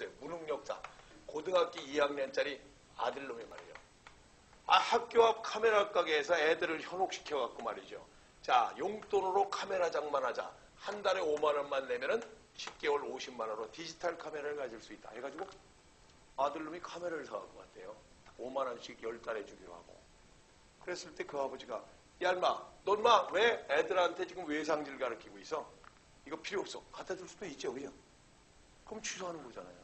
보세요. 무능력자. 고등학교 2학년짜리 아들놈이 말이에요. 학교 앞 카메라 가게에서 애들을 현혹시켜갖고 말이죠. 자, 용돈으로 카메라 장만하자. 한 달에 5만 원만 내면은 10개월 50만 원으로 디지털 카메라를 가질 수 있다. 해가지고 아들놈이 카메라를 사갖고 왔대요. 5만 원씩 10달에 주기로 하고. 그랬을 때 그 아버지가 야 인마, 너 인마 왜 애들한테 지금 외상질 가르치고 있어? 이거 필요 없어. 갖다 줄 수도 있죠, 그죠? 그럼 취소하는 거잖아요.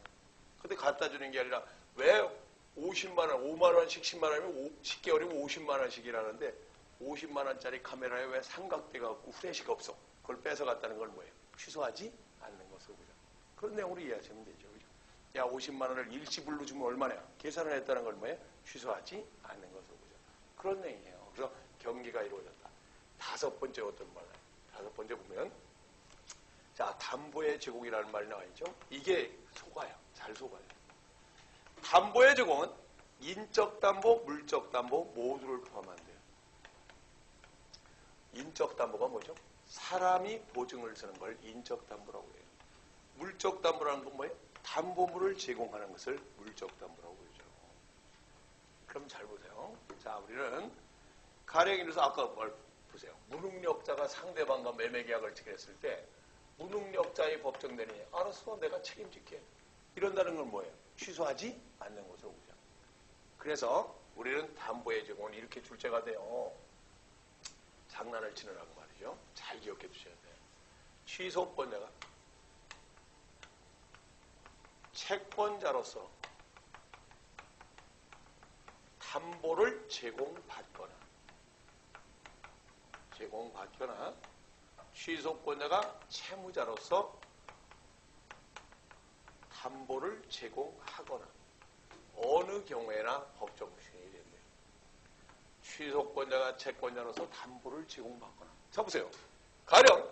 근데 갖다 주는 게 아니라 왜 50만 원, 5만 원씩 10만 원이면 10개월이면 50만 원씩이라는데 50만 원짜리 카메라에 왜 삼각대가 없고 후레쉬가 없어? 그걸 뺏어갔다는 걸 뭐예요? 취소하지 않는 것으로, 그죠? 그런 내용으로 이해하시면 되죠, 그죠? 야, 50만 원을 일시불로 주면 얼마냐? 계산을 했다는 걸 뭐예요? 취소하지 않는 것으로, 그죠? 그런 내용이에요. 그래서 경기가 이루어졌다. 다섯 번째 어떤 말이에요? 다섯 번째 보면 자, 담보의 제공이라는 말이 나와 있죠. 이게 속아요. 잘 속아요. 담보의 제공은 인적 담보, 물적 담보 모두를 포함한대요. 인적 담보가 뭐죠? 사람이 보증을 서는 걸 인적 담보라고 해요. 물적 담보라는 건 뭐예요? 담보물을 제공하는 것을 물적 담보라고 그러죠. 그럼 잘 보세요. 자, 우리는 가령 이래서 아까 뭘 보세요. 무능력자가 상대방과 매매 계약을 체결했을 때 무능력자의 법정 대리인이 알았어, 내가 책임질게. 이런다는 건 뭐예요? 취소하지 않는 것으로 보죠. 그래서 우리는 담보의 제공은 이렇게 출제가 돼요. 장난을 치느라고 말이죠. 잘 기억해 두셔야 돼요. 취소권자가 채권자로서 담보를 제공받거나 취소권자가 채무자로서 담보를 제공하거나 어느 경우에나 법정 추인이 된대요. 취소권자가 채권자로서 담보를 제공받거나. 자, 보세요. 가령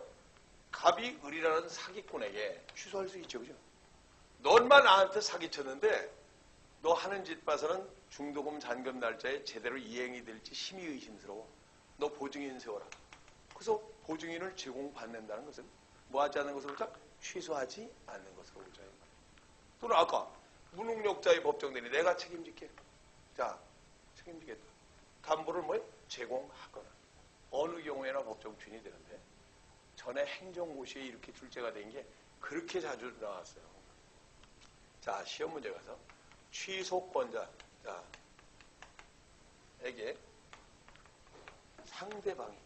갑이 을이라는 사기꾼에게 취소할 수 있죠, 그죠? 넌만 나한테 사기쳤는데 너 하는 짓 봐서는 중도금 잔금 날짜에 제대로 이행이 될지 심히 의심스러워. 너 보증인 세워라. 그래서 보증인을 제공받는다는 것은 뭐 하지 않는 것으로 보자? 취소하지 않는 것으로 보자. 또는 아까 무능력자의 법정대리 내가 책임질게. 자, 책임지겠다. 담보를 뭐예요? 제공하거나. 어느 경우에나 법정 추인이 되는데 전에 행정고시에 이렇게 출제가 된 게 그렇게 자주 나왔어요. 자, 시험 문제 가서 취소권자에게 상대방이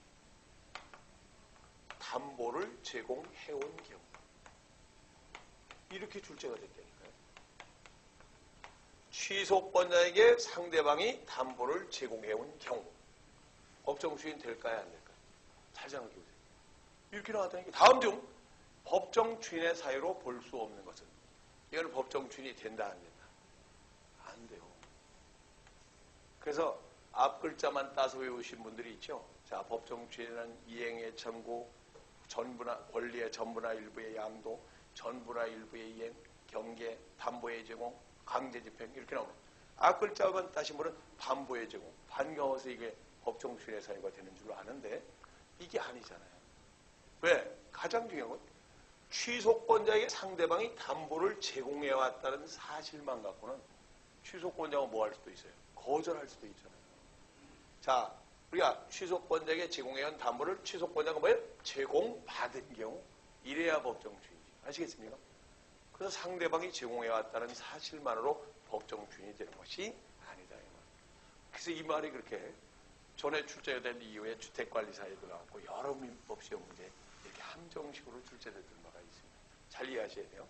담보를 제공해온 경우 이렇게 출제가 됐다니까요. 취소권자에게 상대방이 담보를 제공해온 경우 법정 추인 될까요? 안 될까요? 잘 생각해 보세요. 이렇게 나왔다니까. 다음 중 법정 추인의 사유로 볼 수 없는 것은 이거는 법정 추인이 된다 안 된다? 안 돼요. 그래서 앞 글자만 따서 외우신 분들이 있죠. 자, 법정 추인은 이행의 청구, 전부나 권리의 전부나 일부의 양도, 전부나 일부의 이행, 경계, 담보의 제공, 강제 집행 이렇게 나옵니다. 앞 글자만 따신 분은 반보의 제공, 반가워서 이게 법정 추인의 사유가 되는 줄 아는데 이게 아니잖아요. 왜? 가장 중요한 건 취소권자에게 상대방이 담보를 제공해왔다는 사실만 갖고는 취소권자가 뭐 할 수도 있어요? 거절할 수도 있잖아요. 자, 우리가 취소권자에게 제공해온 담보를 취소권자가 뭐예요? 제공받은 경우 이래야 법정 추인이지. 아시겠습니까? 그래서 상대방이 제공해왔다는 사실만으로 법정 추인이 되는 것이 아니다. 그래서 이 말이 그렇게 전에 출제된 이후에 주택관리사에도 나왔고 여러 민법 시험 문제 이렇게 함정식으로 출제됐던 바가 있습니다. 잘 이해하셔야 돼요.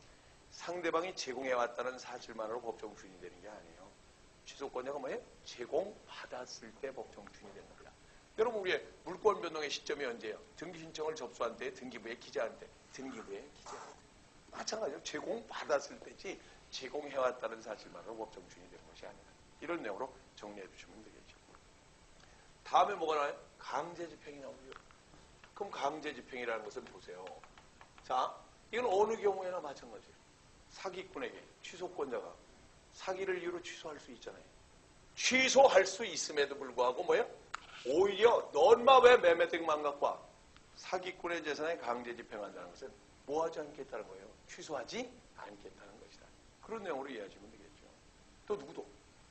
상대방이 제공해왔다는 사실만으로 법정 추인이 되는 게 아니에요. 취소권자가 뭐예요? 제공받았을 때 법정 추인이 되는 겁니다. 여러분, 우리의 물권 변동의 시점이 언제예요? 등기 신청을 접수한 때, 등기부에 기재한 때, 등기부에 기재한 때. 마찬가지로 제공받았을 때지 제공해왔다는 사실만으로 법정 추인이 되는 것이 아니다. 이런 내용으로 정리해 주시면 되겠죠. 다음에 뭐가 나와요? 강제집행이 나오죠. 그럼 강제집행이라는 것은 보세요. 자, 이건 어느 경우에나 마찬가지예요. 사기꾼에게 취소권자가 사기를 이유로 취소할 수 있잖아요. 취소할 수 있음에도 불구하고 뭐예요? 오히려 넌마 왜 매매등만 갖고 와? 사기꾼의 재산에 강제집행한다는 것은 뭐 하지 않겠다는 거예요? 취소하지 않겠다는 것이다. 그런 내용으로 이해하시면 되겠죠. 또 누구도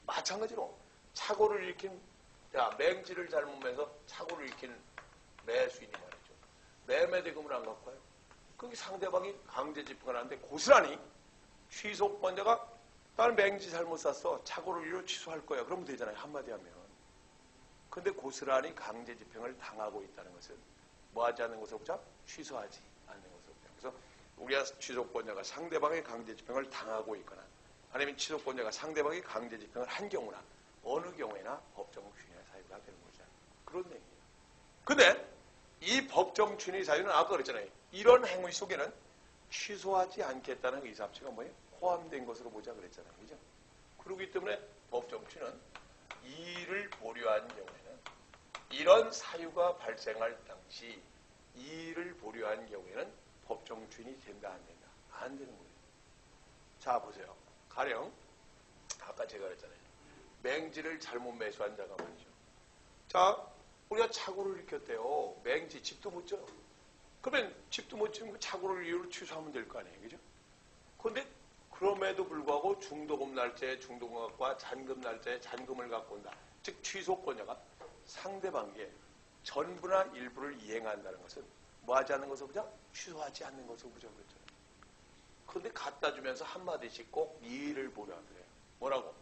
마찬가지로 착오를 일으킨 맹지를 잘못 매서 착오를 일으킨 매수인이 말이죠. 매매대금을 안 갖고 와요. 거기 상대방이 강제 집행을 하는데 고스란히 취소권자가 나는 맹지 잘못 샀어. 착오를 이유로 취소할 거야. 그러면 되잖아요. 한마디 하면. 근데 고스란히 강제 집행을 당하고 있다는 것은 뭐 하지 않는 것을 보자? 취소하지 않는 것을 보자. 그래서 우리가 취소권자가 상대방의 강제 집행을 당하고 있거나 아니면 취소권자가 상대방의 강제 집행을 한 경우나 어느 경우에나 법정 추인의 사유가 되는 거죠. 그런 얘기예요. 근데 이 법정 추인의 사유는 아까 그랬잖아요. 이런 행위 속에는 취소하지 않겠다는 의사합치가 뭐예요? 포함된 것으로 보자 그랬잖아요. 그죠? 그렇기 때문에 법정 추인은 이의를 보류한 경우에는 이런 사유가 발생할 당시 이의를 보류한 경우에는 법정 추인이 된다 안 된다? 안 되는 거예요. 자 보세요. 가령 아까 제가 그랬잖아요. 맹지를 잘못 매수한 자가 말이죠. 자 우리가 착오를 일으켰대요. 맹지 집도 못 져요. 그러면 집도 못 지면 그 착오를 이유로 취소하면 될 거 아니에요. 그죠? 그런데 그럼에도 불구하고 중도금 날짜에 중도금과 잔금 날짜에 잔금을 갖고 온다. 즉 취소권자가 상대방에게 전부나 일부를 이행한다는 것은 뭐 하지 않는 것을 보자? 취소하지 않는 것을 보자 그랬잖아요. 그런데 갖다 주면서 한마디씩 꼭 이의를 보라 그래요. 뭐라고?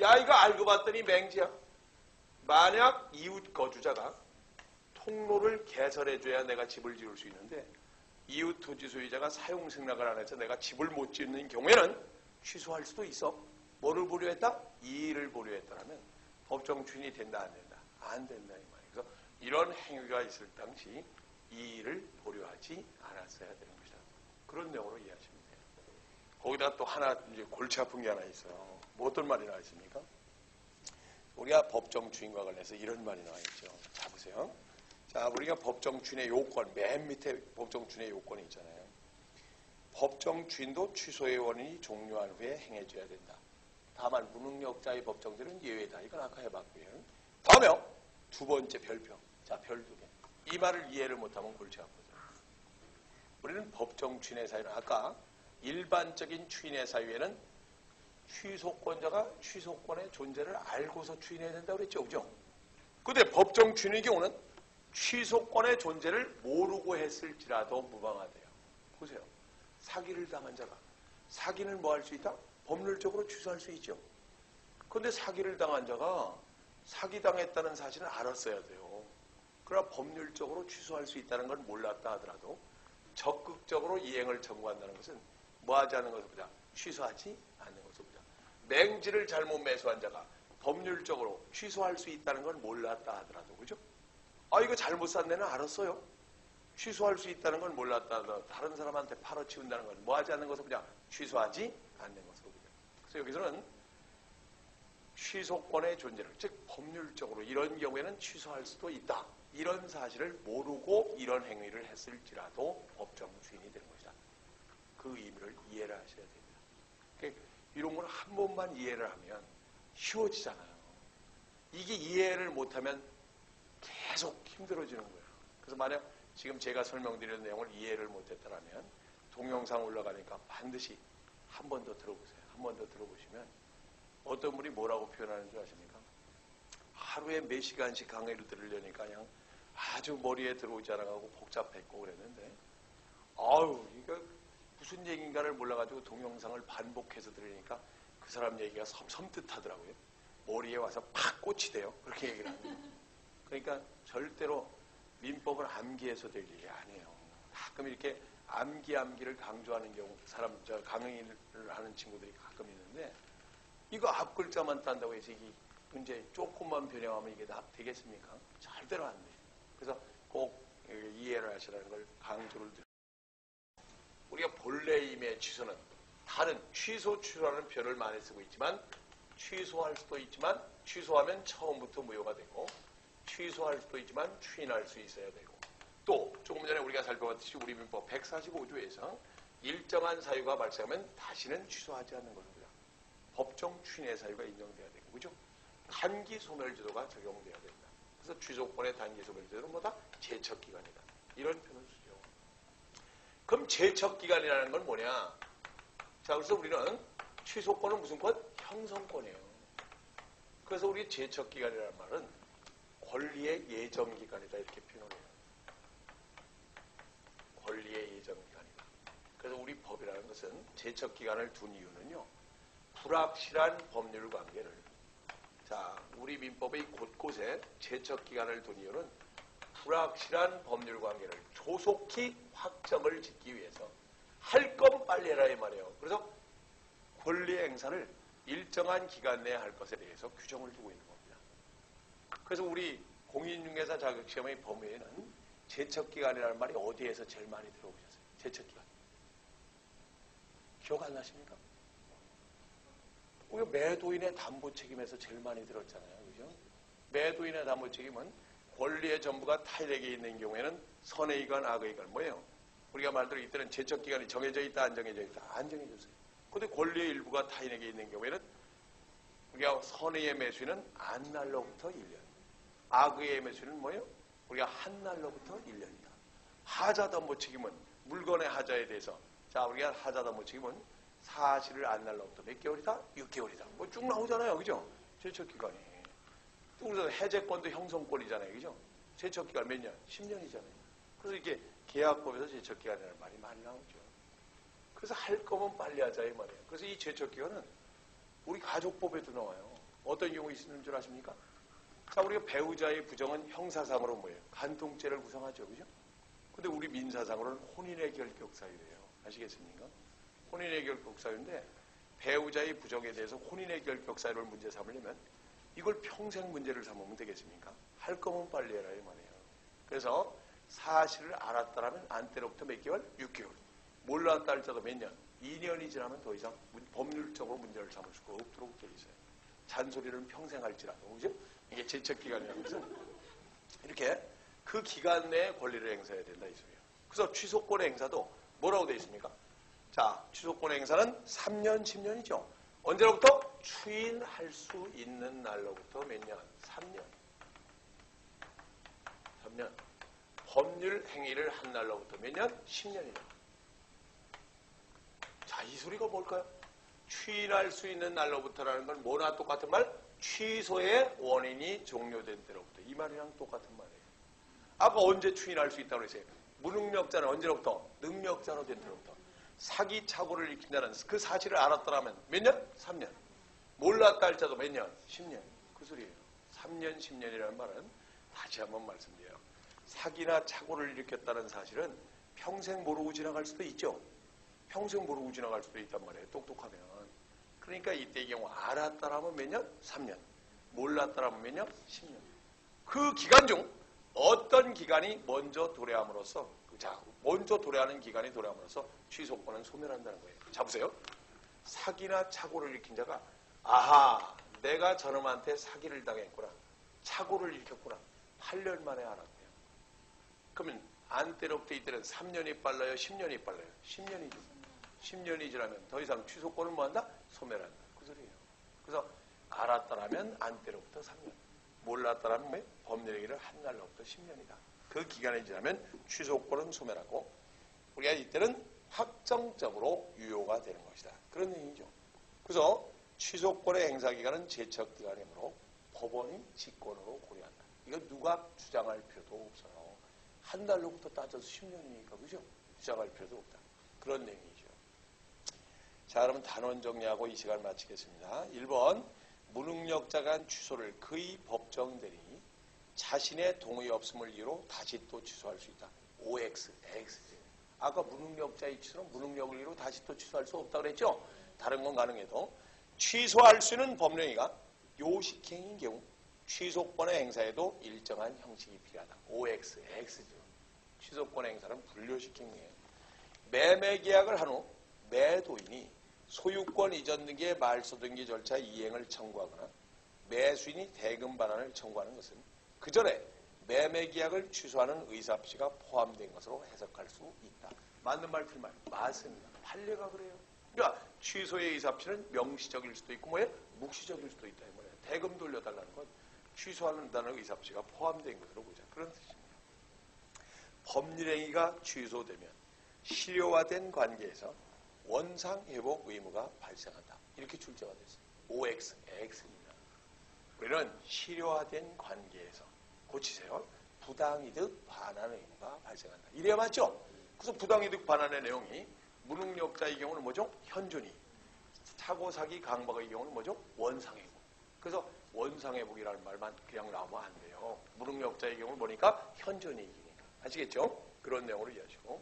야 이거 알고 봤더니 맹지야. 만약 이웃 거주자가 통로를 개설해줘야 내가 집을 지을 수 있는데 이웃 토지 소유자가 사용 승낙을 안 해서 내가 집을 못 짓는 경우에는 취소할 수도 있어. 뭐를 보류했다? 이의를 보류했다라면 법정 추인이 된다 안 된다? 안 된다 이 말이에요. 그래서 이런 행위가 있을 당시 이의를 보류하지 않았어야 되는 것이다. 그런 내용으로 이해하시면 돼요. 거기다 또 하나 이제 골치 아픈 게 하나 있어요. 뭐 어떤 말이 나와 있습니까? 우리가 법정 추인과 관련해서 이런 말이 나와 있죠. 자 보세요. 자 우리가 법정 추인의 요건 맨 밑에 법정 추인의 요건이 있잖아요. 법정 추인도 취소의 원인이 종료한 후에 행해져야 된다. 다만 무능력자의 법정죄는 예외다. 이건 아까 해봤고요. 다음에 두 번째 별표. 자 별 두 개. 이 말을 이해를 못하면 골치 아프죠. 우리는 법정 추인의 사유는 아까 일반적인 추인의 사유에는 취소권자가 취소권의 존재를 알고서 추인해야 된다고 그랬죠. 그죠? 근데 법정 추인의 경우는 취소권의 존재를 모르고 했을지라도 무방하대요. 보세요. 사기를 당한 자가 사기는 뭐 할 수 있다? 법률적으로 취소할 수 있죠. 그런데 사기를 당한 자가 사기당했다는 사실을 알았어야 돼요. 그러나 법률적으로 취소할 수 있다는 걸 몰랐다 하더라도 적극적으로 이행을 청구한다는 것은 뭐 하지 않는 것을 보자? 취소하지 않는 것을 보자. 맹지를 잘못 매수한 자가 법률적으로 취소할 수 있다는 걸 몰랐다 하더라도 그죠? 아 이거 잘못 산 데는 알았어요. 취소할 수 있다는 건 몰랐다 하더라도 다른 사람한테 팔아치운다는 건 뭐 하지 않는 것을 보자? 취소하지 않는 것을 보자. 그래서 여기서는 취소권의 존재를 즉 법률적으로 이런 경우에는 취소할 수도 있다. 이런 사실을 모르고 이런 행위를 했을지라도 법정 추인이 되는 것이다. 그 의미를 이해를 하셔야 됩니다. 그러니까 이런 걸 한 번만 이해를 하면 쉬워지잖아요. 이게 이해를 못하면 계속 힘들어지는 거예요. 그래서 만약 지금 제가 설명드리는 내용을 이해를 못했다면 동영상 올라가니까 반드시 한 번 더 들어보세요. 한 번 더 들어보시면 어떤 분이 뭐라고 표현하는 줄 아십니까? 하루에 몇 시간씩 강의를 들으려니까 그냥 아주 머리에 들어오지 않아가고 복잡했고 그랬는데 아유 이거 무슨 얘기인가를 몰라가지고 동영상을 반복해서 들으니까 그 사람 얘기가 섬뜩하더라고요. 머리에 와서 팍 꽂히대요. 그렇게 얘기를 합니다. 그러니까 절대로 민법을 암기해서 될 일이 아니에요. 가끔 이렇게 암기를 강조하는 경우 강의를 하는 친구들이 가끔 있는데 이거 앞 글자만 딴다고 해서 이게 문제 조금만 변형하면 이게 되겠습니까? 절대로 안 돼요. 그래서 꼭 이해를 하시라는 걸 강조를 드립니다. 우리가 본래 임의 취소는 다른 취소라는 표현을 많이 쓰고 있지만 취소할 수도 있지만 취소하면 처음부터 무효가 되고 취소할 수도 있지만 추인할 수 있어야 되고 또 조금 전에 우리가 살펴봤듯이 우리 민법 145조에서 일정한 사유가 발생하면 다시는 취소하지 않는 것입니다. 법정 추인의 사유가 인정돼야 되고 그죠? 단기 소멸제도가 적용돼야 된다. 그래서 취소권의 단기 소멸제도는 뭐다? 제척기간이다. 이런 표현을 쓰죠. 그럼 제척기간이라는 건 뭐냐? 자, 그래서 우리는 취소권은 무슨 권? 형성권이에요. 그래서 우리 제척기간이라는 말은 권리의 예정기간이다 이렇게 표현을 해요. 권리의 예정기간이다. 그래서 우리 법이라는 것은 제척기간을 둔 이유는요. 불확실한 법률 관계를 자 우리 민법의 곳곳에 제척기간을 둔 이유는 불확실한 법률 관계를 조속히 확정을 짓기 위해서 할 건 빨리 해라 이 말이에요. 그래서 권리 행사를 일정한 기간 내에 할 것에 대해서 규정을 두고 있는 겁니다. 그래서 우리 공인중개사 자격시험의 범위에는 제척기간이라는 말이 어디에서 제일 많이 들어보셨어요? 제척기간. 기억 안 나십니까? 우리가 매도인의 담보책임에서 제일 많이 들었잖아요. 그죠? 매도인의 담보책임은 권리의 전부가 타인에게 있는 경우에는 선의건 악의건 뭐예요? 우리가 말대로 이때는 제척기간이 정해져 있다 안 정해져 있다 안 정해졌어요. 그런데 권리의 일부가 타인에게 있는 경우에는 우리가 선의의 매수인은 안날로부터 1년 악의의 매수인은 뭐예요? 우리가 한날로부터 1년이다. 하자담보책임은 물건의 하자에 대해서 자 우리가 하자담보책임은 사실을 안날로부터 몇 개월이다? 6개월이다. 뭐 쭉 나오잖아요. 그죠? 제척기간이. 또 그래서 해제권도 형성권이잖아요. 그죠? 제척기간 몇 년? 10년이잖아요. 그래서 이게 계약법에서 제척기간이라는 말이 많이 나오죠. 그래서 할 거면 빨리 하자 이 말이에요. 그래서 이 제척기간은 우리 가족법에도 나와요. 어떤 경우 있는 줄 아십니까? 자, 우리가 배우자의 부정은 형사상으로 뭐예요? 간통죄를 구성하죠. 그죠? 근데 우리 민사상으로는 혼인의 결격 사유예요. 아시겠습니까? 혼인의 결격 사유인데 배우자의 부정에 대해서 혼인의 결격 사유를 문제 삼으려면 이걸 평생 문제를 삼으면 되겠습니까? 할 거면 빨리 해라 이 말이에요. 그래서 사실을 알았다라면 안때로부터 몇 개월? 6개월. 몰랐다 할지라도 몇 년? 2년이 지나면 더 이상 법률적으로 문제를 삼을 수가 없도록 되어 있어요. 잔소리를 평생 할지라도. 그죠? 이게 제척기간이라는 것은 이렇게 그 기간 내에 권리를 행사해야 된다 이 소리예요. 그래서 취소권의 행사도 뭐라고 되어 있습니까? 자, 취소권의 행사는 3년, 10년이죠. 언제로부터? 추인할 수 있는 날로부터 몇 년? 3년. 3년. 법률 행위를 한 날로부터 몇 년? 10년이죠. 자, 이 소리가 뭘까요? 추인할 수 있는 날로부터라는 건 뭐나 똑같은 말? 취소의 원인이 종료된 때로부터. 이 말이랑 똑같은 말이에요. 아까 언제 추인할 수 있다고 그랬어요? 무능력자는 언제로부터? 능력자로 된 때로부터. 사기착오를 일으킨다는 그 사실을 알았더라면 몇 년? 3년. 몰랐다 할지라도 몇 년? 10년. 그 소리예요. 3년, 10년이라는 말은 다시 한번 말씀드려요. 사기나 착오를 일으켰다는 사실은 평생 모르고 지나갈 수도 있죠. 평생 모르고 지나갈 수도 있단 말이에요. 똑똑하면. 그러니까 이때의 경우 알았다라면 몇 년? 3년. 몰랐다라면 몇 년? 10년. 그 기간 중 어떤 기간이 먼저 도래함으로써 자, 먼저 도래하는 기간이 도래함으로써 취소권은 소멸한다는 거예요. 자, 보세요. 사기나 착오를 일으킨 자가 아하, 내가 저놈한테 사기를 당했구나. 착오를 일으켰구나. 8년 만에 알았대요. 그러면 안때로부터 이때는 3년이 빨라요? 10년이 빨라요? 10년이죠. 10년이 지나면 더 이상 취소권은 뭐한다? 소멸한다. 그 소리예요. 그래서 알았다라면 안때로부터 3년. 몰랐다라면 뭐? 법률행위를 한 날로부터 10년이다. 그 기간이 지나면 취소권은 소멸하고 우리가 이때는 확정적으로 유효가 되는 것이다. 그런 얘기죠. 그래서 취소권의 행사기간은 제척기간이므로 법원이 직권으로 고려한다. 이거 누가 주장할 필요도 없어요. 한 달로부터 따져서 10년이니까 그죠? 주장할 필요도 없다. 그런 내용이죠. 자, 그러면 단원 정리하고 이 시간 마치겠습니다. 1번 무능력자가 한 취소를 그의 법정 대리인이 자신의 동의 없음을 이유로 다시 또 취소할 수 있다. OX, X죠. 아까 무능력자의 취소는 무능력을 이유로 다시 또 취소할 수 없다고 그랬죠? 다른 건 가능해도 취소할 수 있는 법령이가 요식행위인 경우 취소권의 행사에도 일정한 형식이 필요하다. OX, X죠. 취소권의 행사는 불료식행위예요. 매매계약을 한 후 매도인이 소유권 이전 등기의 말소 등기 절차 이행을 청구하거나 매수인이 대금 반환을 청구하는 것은 그 전에 매매계약을 취소하는 의사표시가 포함된 것으로 해석할 수 있다. 맞는 말, 틀린 말? 맞습니다. 판례가 그래요. 그러니까 취소의 의사표시는 명시적일 수도 있고 뭐예요? 묵시적일 수도 있다. 뭐예요? 대금 돌려달라는 건 취소한다는 의사표시가 포함된 것으로 보자. 그런 뜻입니다. 법률행위가 취소되면 실효화된 관계에서 원상회복 의무가 발생한다. 이렇게 출제가 됐어요. OX, X입니다. 우리는 실효화된 관계에서 고치세요. 부당이득 반환 의무가 발생한다. 이래야 맞죠? 그래서 부당이득 반환의 내용이 무능력자의 경우는 뭐죠? 현존이. 사고사기 강박의 경우는 뭐죠? 원상회복. 그래서 원상회복이라는 말만 그냥 나오면 안 돼요. 무능력자의 경우는 보니까 현존이 이기니까. 아시겠죠? 그런 내용으로 이해하시고.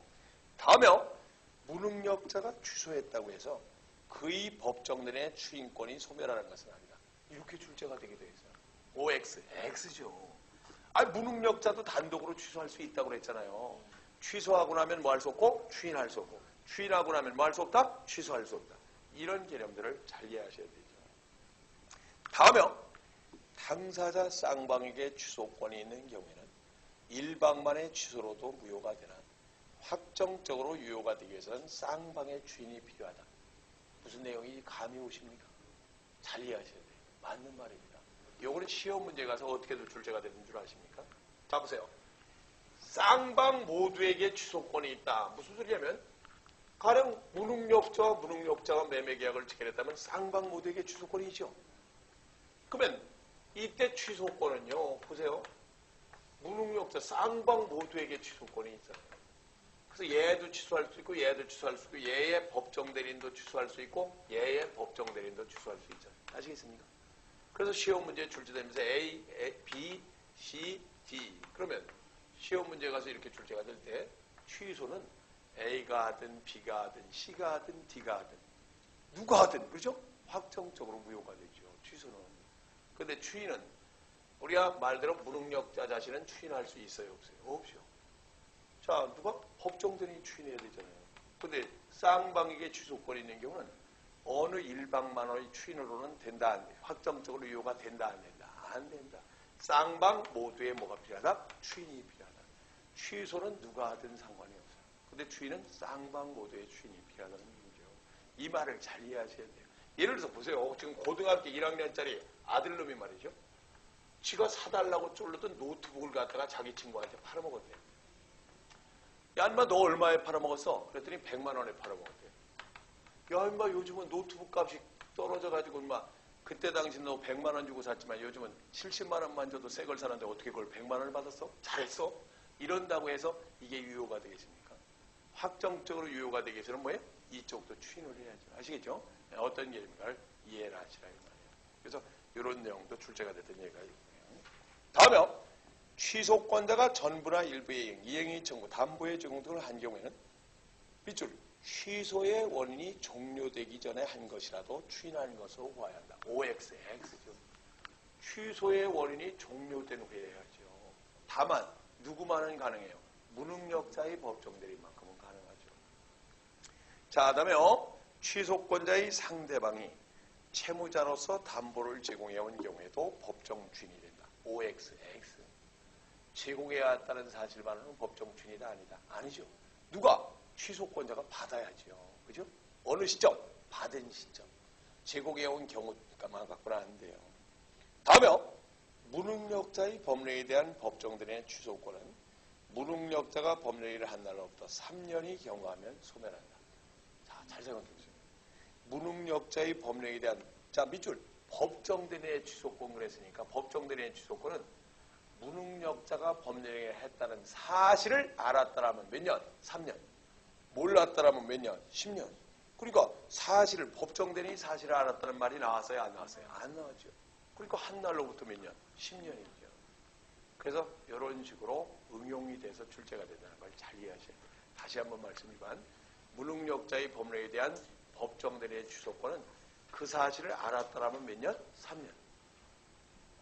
다음에 무능력자가 취소했다고 해서 그의 법정들의 추인권이 소멸하는 것은 아니다. 이렇게 출제가 되게 되어 있어요. OX, X죠. 아니 무능력자도 단독으로 취소할 수 있다고 그랬잖아요. 취소하고 나면 뭐 할 수 없고 추인할 수 없고 추인하고 나면 뭐 할 수 없다? 취소할 수 없다. 이런 개념들을 잘 이해하셔야 되죠. 다음에 당사자 쌍방에게 취소권이 있는 경우에는 일방만의 취소로도 무효가 되나 확정적으로 유효가 되기 위해서는 쌍방의 주인이 필요하다. 무슨 내용이 감이 오십니까? 잘 이해하셔야 돼요. 맞는 말입니다. 요거는 시험 문제 가서 어떻게도 출제가 되는 줄 아십니까? 자 보세요. 쌍방 모두에게 취소권이 있다. 무슨 소리냐면 가령 무능력자와 무능력자가 매매계약을 체결했다면 쌍방 모두에게 취소권이 있죠. 그러면 이때 취소권은요. 보세요. 무능력자 쌍방 모두에게 취소권이 있어요. 그래서 얘도 취소할 수 있고 얘도 취소할 수 있고 얘의 법정 대리인도 취소할 수 있고 얘의 법정 대리인도 취소할 수 있죠. 아시겠습니까? 그래서 시험 문제에 출제되면서 A, B, C, D 그러면 시험 문제 가서 이렇게 출제가 될 때 취소는 A가 하든 B가 하든 C가 하든 D가 하든 누가 하든 그렇죠? 확정적으로 무효가 되죠. 취소는. 그런데 추인은 우리가 말대로 무능력자 자신은 추인할 수 있어요? 없어요? 없죠. 자, 누가? 법정들이 추인해야 되잖아요. 근데 쌍방에게 취소권이 있는 경우는 어느 일방만의 추인으로는 된다, 안 돼. 확정적으로 유효가 된다, 안 된다. 안 된다. 쌍방 모두에 뭐가 필요하다? 추인이 필요하다. 취소는 누가 하든 상관이 없어요. 근데 추인은 쌍방 모두의 추인이 필요하다는 얘기죠. 이 말을 잘 이해하셔야 돼요. 예를 들어서 보세요. 지금 고등학교 1학년짜리 아들놈이 말이죠. 지가 사달라고 쫄르던 노트북을 갖다가 자기 친구한테 팔아먹었대요. 야, 인마 너 얼마에 팔아먹었어? 그랬더니 100만 원에 팔아먹었대. 야, 인마 요즘은 노트북 값이 떨어져가지고 인마 그때 당시 너 100만 원 주고 샀지만 요즘은 70만 원만 줘도 새 걸 사는데 어떻게 그걸 100만 원을 받았어? 잘했어? 이런다고 해서 이게 유효가 되겠습니까? 확정적으로 유효가 되기 위해서는 뭐예요? 이쪽도 추인을 해야죠. 아시겠죠? 어떤 개념인가를 이해를 하시라 이 말이에요. 그래서 이런 내용도 출제가 됐던 얘기가 있고요. 다음에 취소권자가 전부나 일부의 이행의 청구, 담보의 제공 등을 한 경우에는 밑줄 취소의 원인이 종료되기 전에 한 것이라도 추인하는 것으로 보아야 한다. OX, X죠. 취소의 원인이 종료된 후에 해야죠. 다만 누구만은 가능해요? 무능력자의 법정 대리만큼은 가능하죠. 자, 다음에 취소권자의 상대방이 채무자로서 담보를 제공해온 경우에도 법정 주인이 된다. OX, X. 제공해왔다는 사실만으로는 법정 주인이다 아니다? 아니죠. 누가? 취소권자가 받아야죠. 그죠? 어느 시점? 받은 시점. 제공해온 경우만 갖고는 안 돼요. 다음에 무능력자의 법령에 대한 법정들의 취소권은 무능력자가 법령일을 한 날로부터 3년이 경과하면 소멸한다. 자, 잘 생각해 보세요. 무능력자의 법령에 대한 자 밑줄 법정들의 취소권 그랬으니까 법정들의 취소권은 무능력자가 법령에 했다는 사실을 알았다라면 몇 년? 3년. 몰랐다라면 몇 년? 10년. 그러니까 사실을 법정들이 사실을 알았다는 말이 나왔어요? 안 나왔어요? 안 나왔죠. 그러니까 한 날로부터 몇 년? 10년이죠. 그래서 이런 식으로 응용이 돼서 출제가 된다는 걸 잘 이해하셔야 돼요. 다시 한번 말씀드리면 무능력자의 법령에 대한 법정들의 취소권은 그 사실을 알았다라면 몇 년? 3년.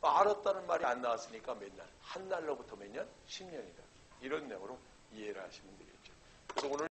알았다는 말이 안 나왔으니까 몇 날? 한 날로부터 몇 년? 10년이다. 이런 내용으로 이해를 하시면 되겠죠. 그래서 오늘